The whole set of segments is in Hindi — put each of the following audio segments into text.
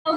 मैं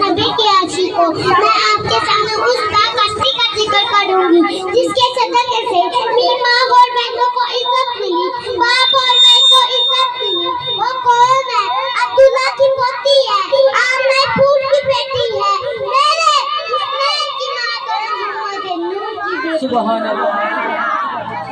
नबी के आशिक हूँ। मैं आपके सामने उस हस्ती का जिक्र करूंगी जिसके सदक़े से मेरी माँ और बहनों को इज्जत मिली, बाप और बहन को इज्जत मिली। वो कौन है? अब्दुल्ला की पोती है, आमना फूल की बेटी है, मेरे हुसैन की माँ तो मोहम्मद नूर की बेटी। सुभान अल्लाह।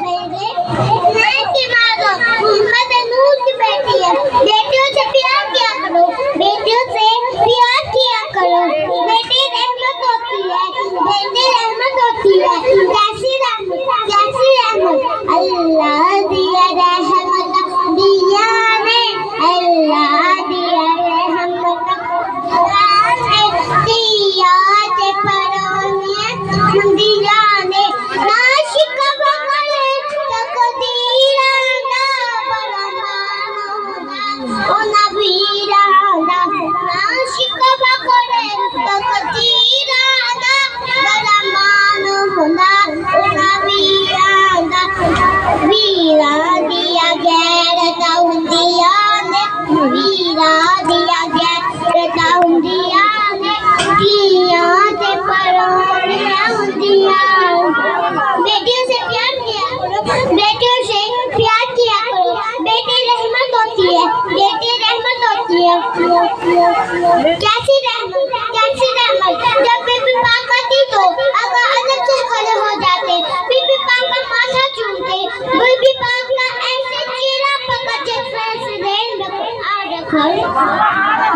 मेरे हुसैन की माँ तो मोहम्मद नूर की बेटी है। बेटियों से प्यार किया करो, बेटियों से प्यार किया करो। बेटी रहमत होती है, बेटी रहमत होती है। कैसी रहमत? कैसी रहमत? अल्लाह दिया रहमत दिया ने, अल्लाह दिया रहमत दिया ते परोनिया दिया ने। नाशिक बगले तकदीरा ना बरमानो ओ नबीरा ना। नाशिक बगले तकदीरा ना बरमानो ना ओ नबीरा ना। वीरा दिया गैरत दिया ने, वीरा दिया गैरत दिया ने। दिया ते परोनिया दिया। बेटियों से प्यार किया करो, बेटियों से प्यार किया करो। बेटी रहमत होती है, बेटी रहमत होती है। कैसी रहमत? कैसी रहमत? जब बीबी पाक आती तो अगर अलग से खड़े हो जाते, बीबी पाक का माथा चूमते, बीबी पाक का ऐसे चेहरा पकड़ जैसे रेन में कुरान रखा,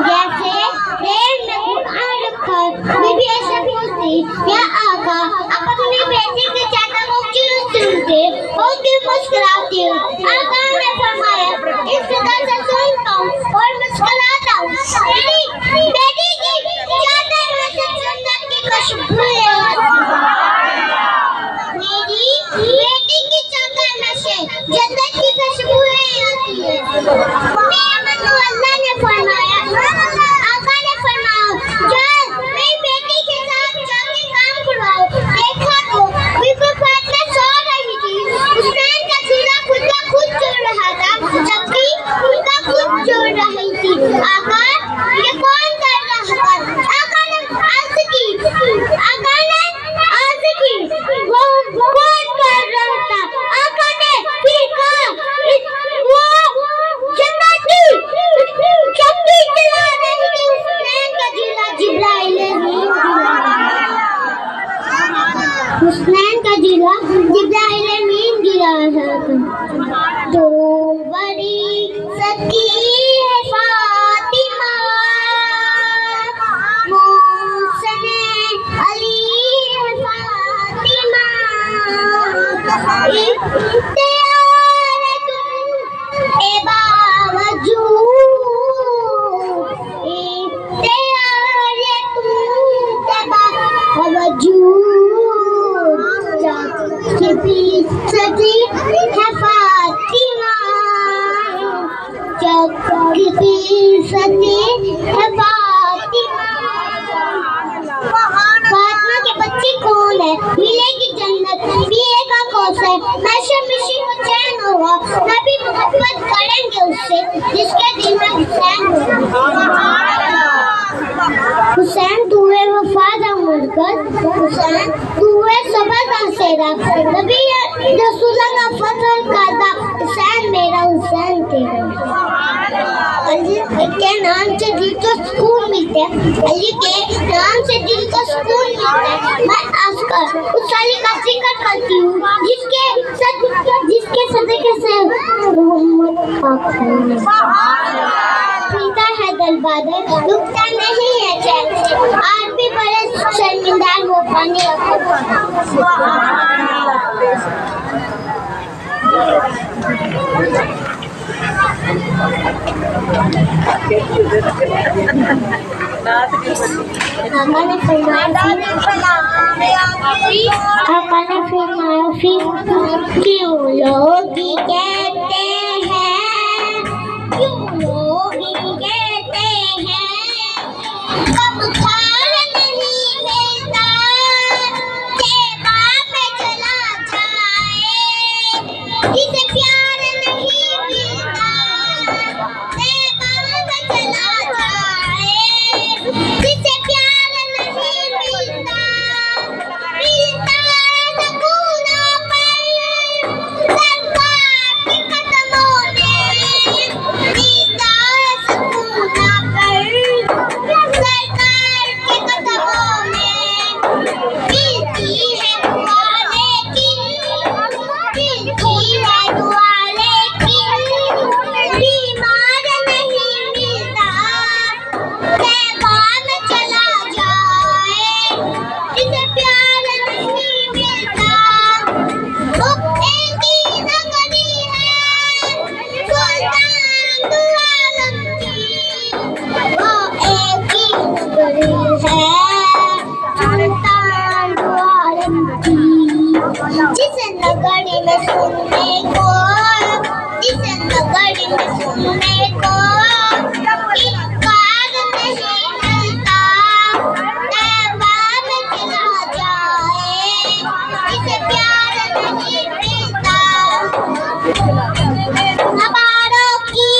जैसे रेन में कुरान रखा। बीबी ऐसे पूछती, या आका आप अपनी बेटी के चाचा को क्यों सुनते हो, क्यों मुस्कुराती हो? आका ने फरमाया, इस तरह से सुनता हूँ और मुस्कुराता हूँ। बेटी की चादर में से जन्नत की खुशबू है। मेरी बेटी की चादर में से जन्नत की खुशबू आती है। अल्लाह ने फरमाया, आका ने फरमाया, चल मेरी बेटी के साथ जाके काम करवाओ। देखा तो बीबी फातिमा सो रही थी, हुसैन का चूल्हा खुद का खुद जोड़ रहा था, जबकि उनका खुद जोड़ रही थी। आका ये कौन कर रहा था? आका ने अर्ज की, आका ने अर्ज की, वो कौन कर रहा था? आका ने फिर कहा, वो जन्नती चक्की चला रही थी। हुसैन का चूल्हा जिब्राइल ने हुसैन का जिला जिब्राइल अमीन गिरा है। तो बड़ी सकी है फातिमा, मोहसने अली है फातिमा। इख्तियार तुम ए बावजूद, इख्तियार तुम ए बावजूद। सजी है फातिमा, चक्की सजी है फातिमा। फातिमा के बच्चे कौन है? मिलेगी जन्नत, पिएगा कौसर, महशर में शिकवा चैन होगा। नबी मोहब्बत करेंगे उससे जिसके दिल में हुसैन होगा। हुसैन तू है वफादा मुल्कत, हुसैन तू है सबर का सेरा। नबी रसूलुल्लाह का फजल करदा, हुसैन मेरा हुसैन तेरा। अली के नाम से दिल को सुकून मिलता है, अली के नाम से दिल को सुकून मिलता है। मैं आजकल उस अली का जिक्र करती हूँ जिसके सदक़े से मोहम्मद पाक पीता है दिल बादल, रुकता नहीं है चैन से। आज भी बड़े शर्मिंदा हो पानी क्यों लोग कहते हैं, क्यों लोग कहते हैं, कब था है सुल्तान द्वारम की, जिस नगरी में सुनने को, जिस नगरी में सुनने को इनकार नहीं मिलता, तैबा में चला जाए जिसे प्यार नहीं मिलता। हमारों की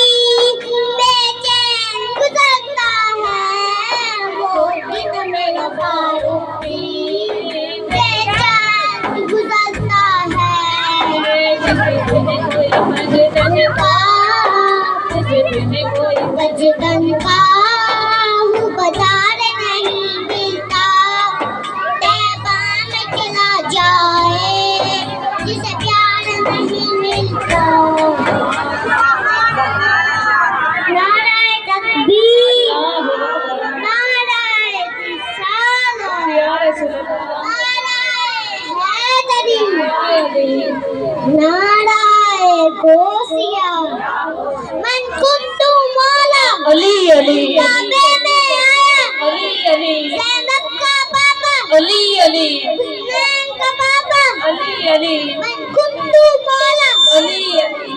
बेचैन गुजरता है वो दिन, मेरा फारूकी बेचैन गुजरता है। बजगन का हूँ बाजार नहीं मिलता, तैबा में चला जाए जिसे प्यार नहीं मिलता। नाराए तकबीर, नाराए रिसालत, नाराए हैदरी, नाराए गौसिया, मन कुंतु मौला अली अली काबे में आया, अली अली ज़ैनब का बाबा, अली अली हुसैन का बाबा, अली अली मन कुंतु मौला अली अली